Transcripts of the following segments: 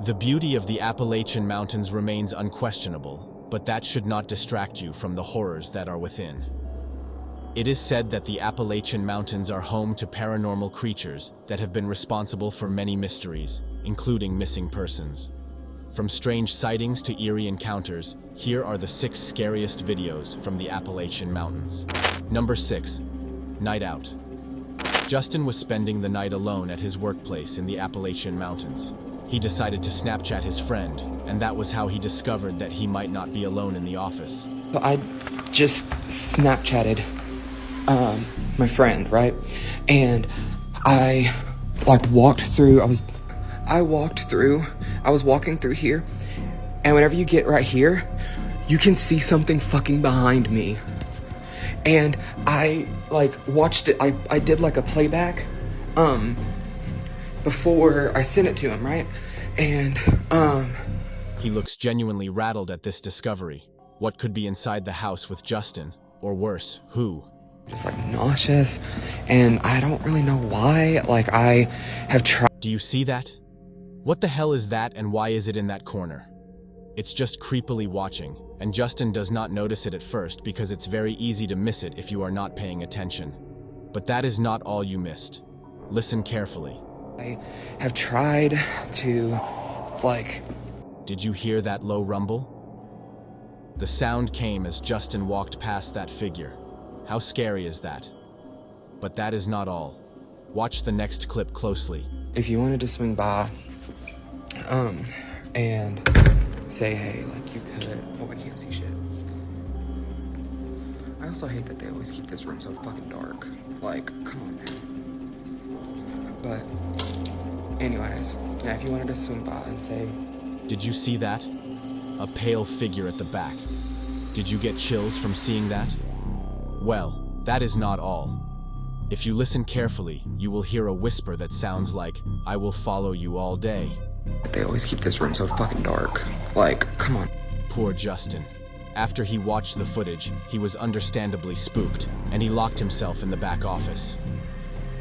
The beauty of the Appalachian Mountains remains unquestionable, but that should not distract you from the horrors that are within. It is said that the Appalachian Mountains are home to paranormal creatures that have been responsible for many mysteries, including missing persons. From strange sightings to eerie encounters, here are the 6 scariest videos from the Appalachian Mountains. Number 6. Night Out. Justin was spending the night alone at his workplace in the Appalachian Mountains. He decided to Snapchat his friend, and that was how he discovered that he might not be alone in the office. So I just Snapchatted my friend, right? And I walked through, I was walking through here, and whenever you get right here, you can see something fucking behind me. And I watched it, I did a playback before I sent it to him, right? And He looks genuinely rattled at this discovery. What could be inside the house with Justin? Or worse, who? just nauseous, and I don't really know why. I have tried. Do you see that? What the hell is that, and why is it in that corner? It's just creepily watching, and Justin does not notice it at first because it's very easy to miss it if you are not paying attention. But that is not all you missed. Listen carefully. I have tried to, Did you hear that low rumble? The sound came as Justin walked past that figure. How scary is that? But that is not all. Watch the next clip closely. If you wanted to swing by, and say, hey, you could. Oh, I can't see shit. I also hate that they always keep this room so fucking dark. Come on, man. But, anyways, yeah, if you wanted to swing by and say... Did you see that? A pale figure at the back. Did you get chills from seeing that? Well, that is not all. If you listen carefully, you will hear a whisper that sounds like, I will follow you all day. They always keep this room so fucking dark. Come on. Poor Justin. After he watched the footage, he was understandably spooked, and he locked himself in the back office.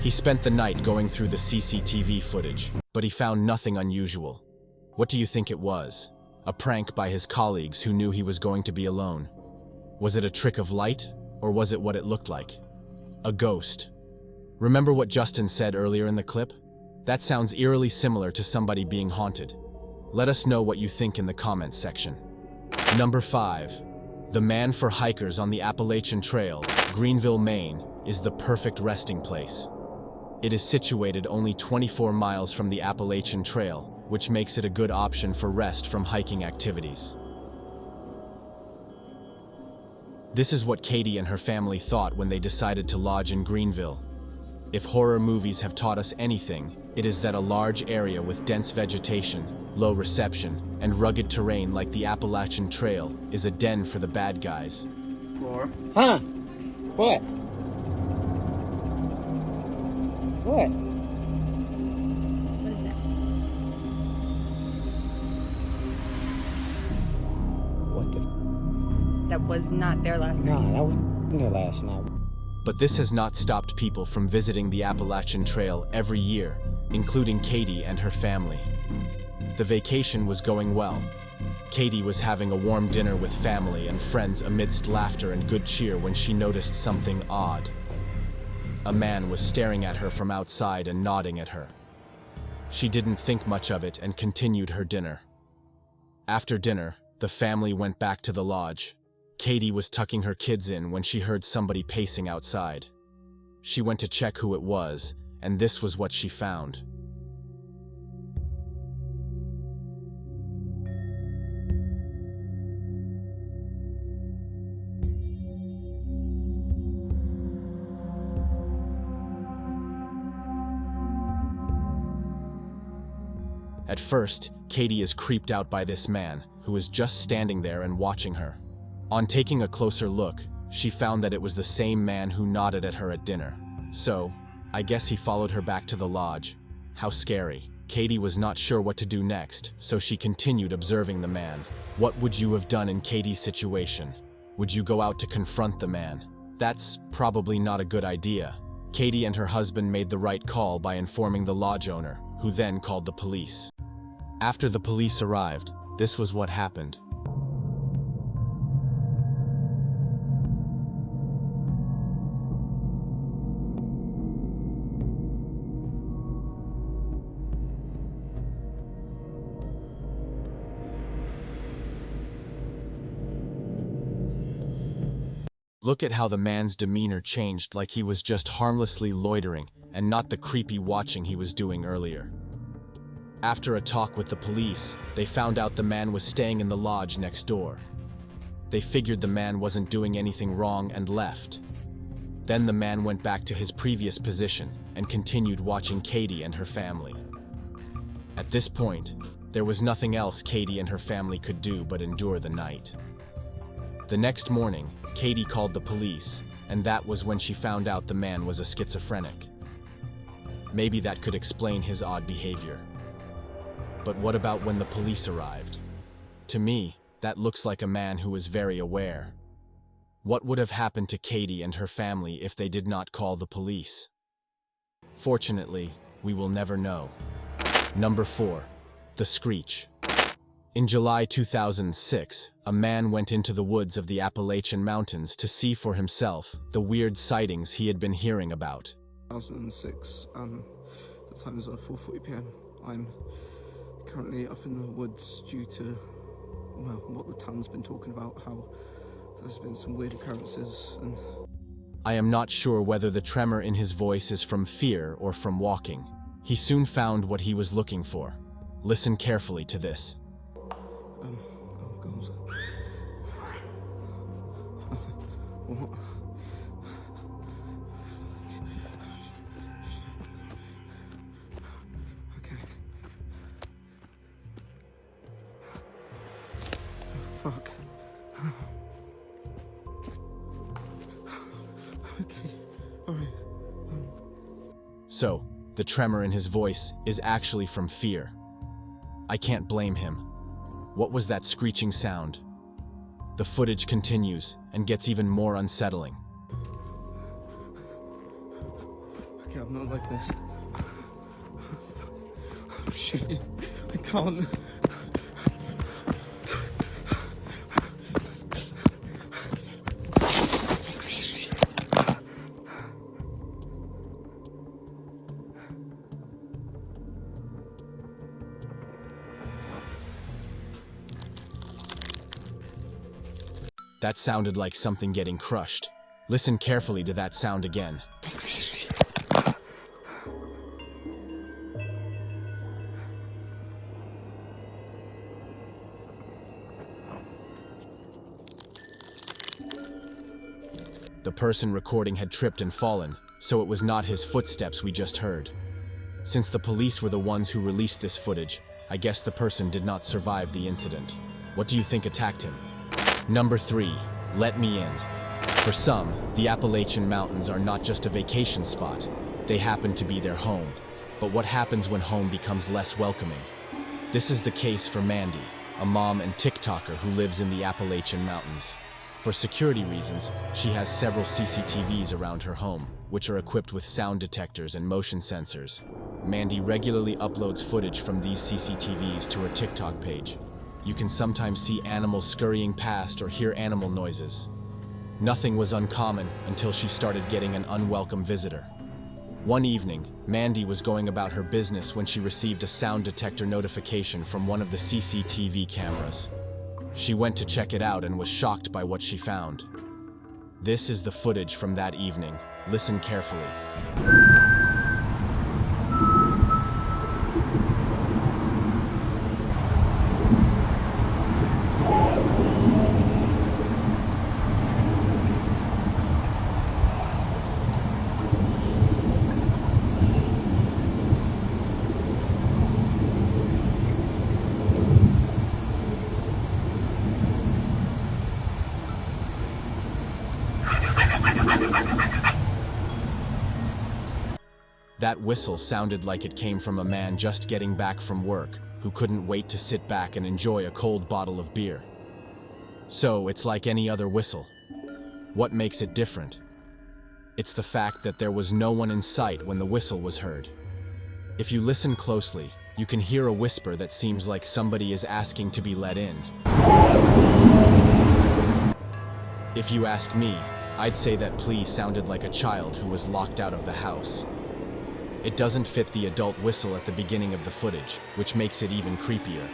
He spent the night going through the CCTV footage, but he found nothing unusual. What do you think it was? A prank by his colleagues who knew he was going to be alone? Was it a trick of light, or was it what it looked like? A ghost. Remember what Justin said earlier in the clip? That sounds eerily similar to somebody being haunted. Let us know what you think in the comments section. Number 5. The Man for Hikers on the Appalachian Trail, Greenville, Maine, is the perfect resting place. It is situated only 24 miles from the Appalachian Trail, which makes it a good option for rest from hiking activities. This is what Katie and her family thought when they decided to lodge in Greenville. If horror movies have taught us anything, it is that a large area with dense vegetation, low reception, and rugged terrain like the Appalachian Trail is a den for the bad guys. Huh? What? What? What the? That was not there last night. No, that wasn't there last night. But this has not stopped people from visiting the Appalachian Trail every year, including Katie and her family. The vacation was going well. Katie was having a warm dinner with family and friends amidst laughter and good cheer when she noticed something odd. A man was staring at her from outside and nodding at her. She didn't think much of it and continued her dinner. After dinner, the family went back to the lodge. Katie was tucking her kids in when she heard somebody pacing outside. She went to check who it was, and this was what she found. At first, Katie is creeped out by this man, who is just standing there and watching her. On taking a closer look, she found that it was the same man who nodded at her at dinner. So, I guess he followed her back to the lodge. How scary. Katie was not sure what to do next, so she continued observing the man. What would you have done in Katie's situation? Would you go out to confront the man? That's probably not a good idea. Katie and her husband made the right call by informing the lodge owner, who then called the police. After the police arrived, this was what happened. Look at how the man's demeanor changed, like he was just harmlessly loitering and not the creepy watching he was doing earlier. After a talk with the police, they found out the man was staying in the lodge next door. They figured the man wasn't doing anything wrong and left. Then the man went back to his previous position and continued watching Katie and her family. At this point, there was nothing else Katie and her family could do but endure the night. The next morning, Katie called the police, and that was when she found out the man was a schizophrenic. Maybe that could explain his odd behavior. But what about when the police arrived? To me, that looks like a man who is very aware. What would have happened to Katie and her family if they did not call the police? Fortunately, we will never know. Number 4. The Screech. In July 2006, a man went into the woods of the Appalachian Mountains to see for himself the weird sightings he had been hearing about. 2006, the time is 4:40 p.m. I'm currently up in the woods due to, well, what the town's been talking about, how there's been some weird occurrences and... I am not sure whether the tremor in his voice is from fear or from walking. He soon found what he was looking for. Listen carefully to this. Oh God. What? Okay. Fuck. Okay. Alright. So, the tremor in his voice is actually from fear. I can't blame him. What was that screeching sound? The footage continues and gets even more unsettling. Okay, I'm not like this. Oh shit. I can't. That sounded like something getting crushed. Listen carefully to that sound again. The person recording had tripped and fallen, so it was not his footsteps we just heard. Since the police were the ones who released this footage, I guess the person did not survive the incident. What do you think attacked him? Number 3. Let me in. For some, the Appalachian Mountains are not just a vacation spot. They happen to be their home. But what happens when home becomes less welcoming? This is the case for Mandy, a mom and TikToker who lives in the Appalachian Mountains. For security reasons, she has several CCTVs around her home, which are equipped with sound detectors and motion sensors. Mandy regularly uploads footage from these CCTVs to her TikTok page. You can sometimes see animals scurrying past or hear animal noises. Nothing was uncommon until she started getting an unwelcome visitor. One evening, Mandy was going about her business when she received a sound detector notification from one of the CCTV cameras. She went to check it out and was shocked by what she found. This is the footage from that evening. Listen carefully. That whistle sounded like it came from a man just getting back from work, who couldn't wait to sit back and enjoy a cold bottle of beer. So, it's like any other whistle. What makes it different? It's the fact that there was no one in sight when the whistle was heard. If you listen closely, You can hear a whisper that seems like somebody is asking to be let in. If you ask me, I'd say that plea sounded like a child who was locked out of the house. It doesn't fit the adult whistle at the beginning of the footage, which makes it even creepier.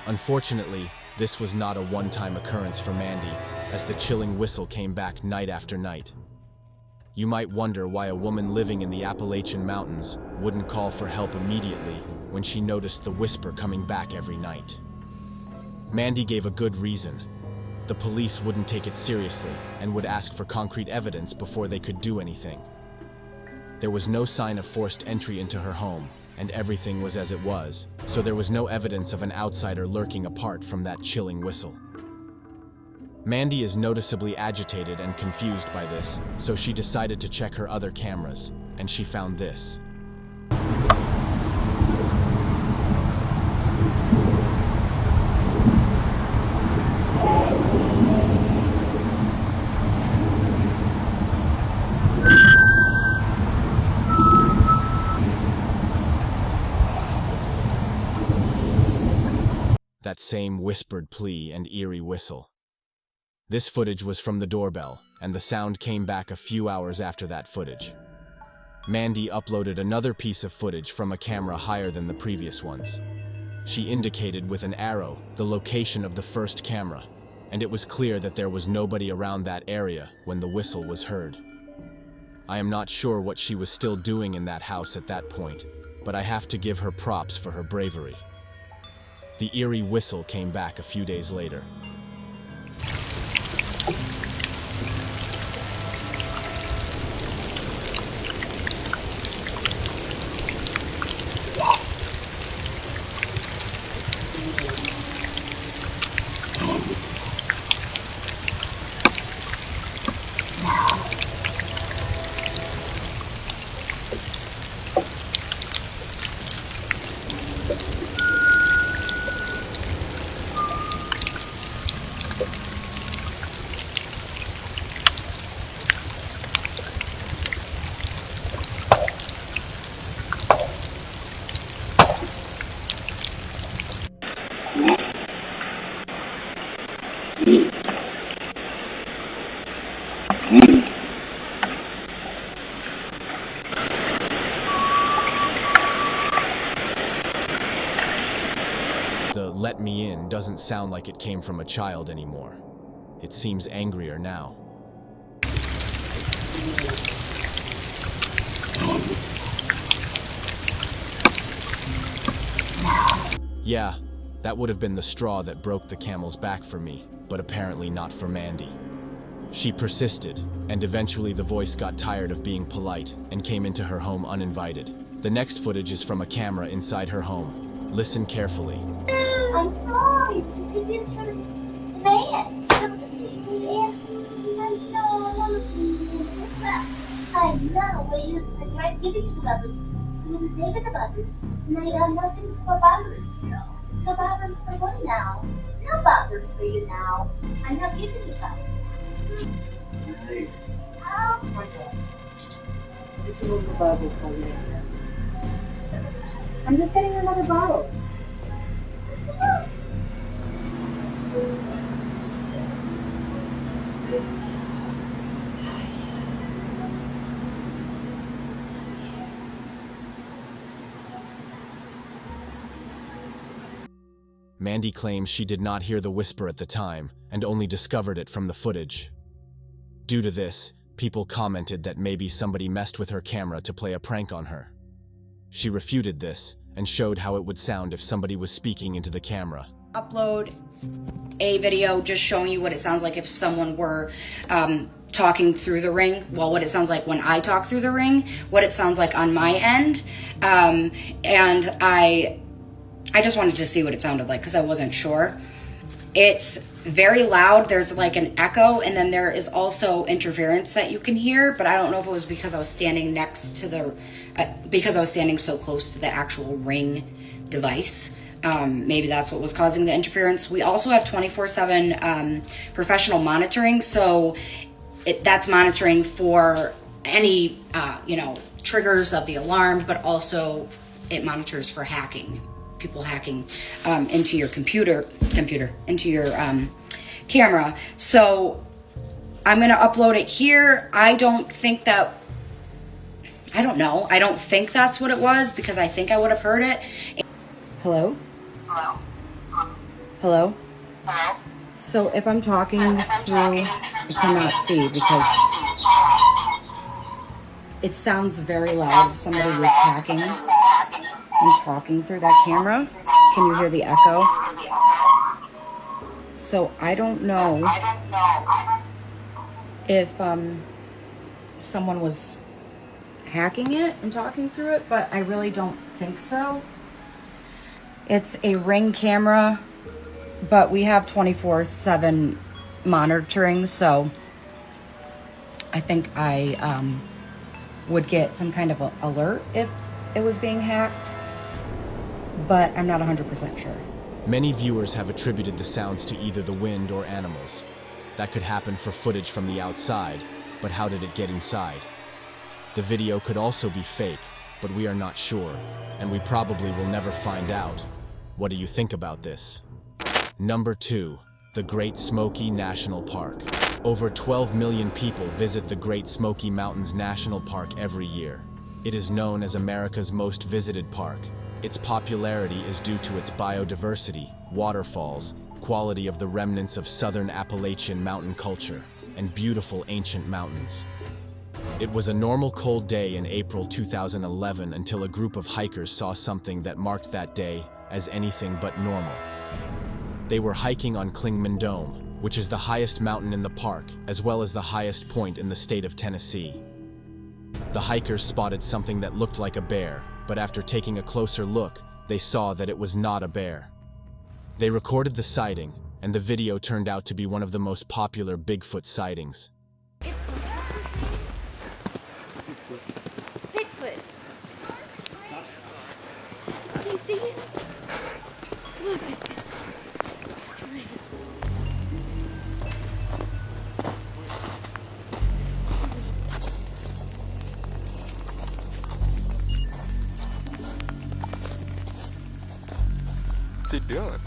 Unfortunately, this was not a one-time occurrence for Mandy, as the chilling whistle came back night after night. You might wonder why a woman living in the Appalachian Mountains wouldn't call for help immediately when she noticed the whisper coming back every night. Mandy gave a good reason. The police wouldn't take it seriously and would ask for concrete evidence before they could do anything. There was no sign of forced entry into her home, and everything was as it was, so there was no evidence of an outsider lurking apart from that chilling whistle. Mandy is noticeably agitated and confused by this, so she decided to check her other cameras, and she found this. That same whispered plea and eerie whistle. This footage was from the doorbell, and the sound came back a few hours after that footage. Mandy uploaded another piece of footage from a camera higher than the previous ones. She indicated with an arrow the location of the first camera, and it was clear that there was nobody around that area when the whistle was heard. I am not sure what she was still doing in that house at that point, but I have to give her props for her bravery. The eerie whistle came back a few days later. The "let me in" doesn't sound like it came from a child anymore. It seems angrier now. Yeah, that would have been the straw that broke the camel's back for me, but apparently not for Mandy. She persisted, and eventually the voice got tired of being polite and came into her home uninvited. The next footage is from a camera inside her home. Listen carefully. I'm sorry. I did some bad. I know. I tried giving you the bubbers. I'm going to take the bubbers. Now you have nothing for bubbers, you know. No bubbers for what now? No bubbers for you now. I'm not giving you bubbers now. Hey, Oh, what's up? It's a little bubble for you. I'm just getting another bottle. Mandy claims she did not hear the whisper at the time and only discovered it from the footage. Due to this, people commented that maybe somebody messed with her camera to play a prank on her. She refuted this and showed how it would sound if somebody was speaking into the camera. Upload a video just showing you what it sounds like if someone were talking through the ring. Well, what it sounds like when I talk through the ring, what it sounds like on my end. And I just wanted to see what it sounded like because I wasn't sure. It's very loud. There's like an echo, and then there is also interference that you can hear, but I don't know if it was because I was standing next to the, because I was standing so close to the actual ring device. Maybe that's what was causing the interference. We also have 24/7 professional monitoring, so that's monitoring for any, triggers of the alarm, but also it monitors for hacking, people hacking into your into your camera. So I'm going to upload it here. I don't think that's what it was, because I think I would have heard it. Hello? Hello? Hello? Hello? So if I'm talking through, I cannot see because it sounds very loud. Somebody was hacking and talking through that camera. Can you hear the echo? So I don't know if someone was hacking it and talking through it, but I really don't think so. It's a Ring camera, but we have 24/7 monitoring, so I think I would get some kind of alert if it was being hacked, but I'm not 100% sure. Many viewers have attributed the sounds to either the wind or animals. That could happen for footage from the outside, but how did it get inside? The video could also be fake, but we are not sure, and we probably will never find out. What do you think about this? Number 2, the Great Smoky National Park. Over 12 million people visit the Great Smoky Mountains National Park every year. It is known as America's most visited park. Its popularity is due to its biodiversity, waterfalls, quality of the remnants of southern Appalachian mountain culture, and beautiful ancient mountains. It was a normal cold day in April 2011 until a group of hikers saw something that marked that day as anything but normal. They were hiking on Clingman Dome, which is the highest mountain in the park, as well as the highest point in the state of Tennessee. The hikers spotted something that looked like a bear, but after taking a closer look, they saw that it was not a bear. They recorded the sighting, and the video turned out to be one of the most popular Bigfoot sightings. Bigfoot. Do you see it? Look. What's he doing?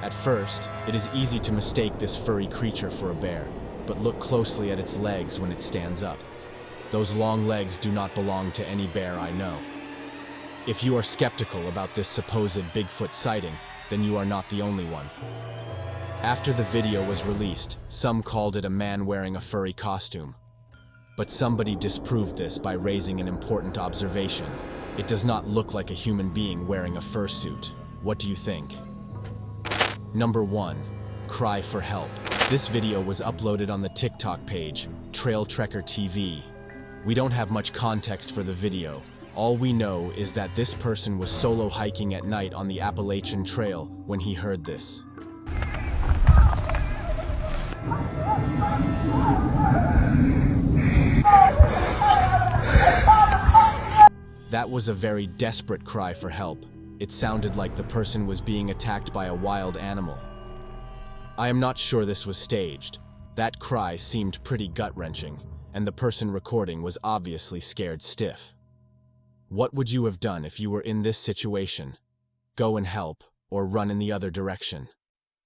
At first, it is easy to mistake this furry creature for a bear, but look closely at its legs when it stands up. Those long legs do not belong to any bear I know. If you are skeptical about this supposed Bigfoot sighting, then you are not the only one. After the video was released, some called it a man wearing a furry costume. But somebody disproved this by raising an important observation. It does not look like a human being wearing a fursuit. What do you think? Number 1. Cry for help. This video was uploaded on the TikTok page, Trail Trekker TV. We don't have much context for the video. All we know is that this person was solo hiking at night on the Appalachian Trail when he heard this. That was a very desperate cry for help. It sounded like the person was being attacked by a wild animal. I am not sure this was staged. That cry seemed pretty gut-wrenching, and the person recording was obviously scared stiff. What would you have done if you were in this situation? Go and help, or run in the other direction?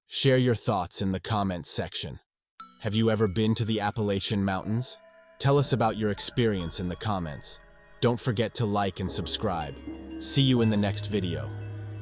Share your thoughts in the comments section. Have you ever been to the Appalachian Mountains? Tell us about your experience in the comments. Don't forget to like and subscribe. See you in the next video.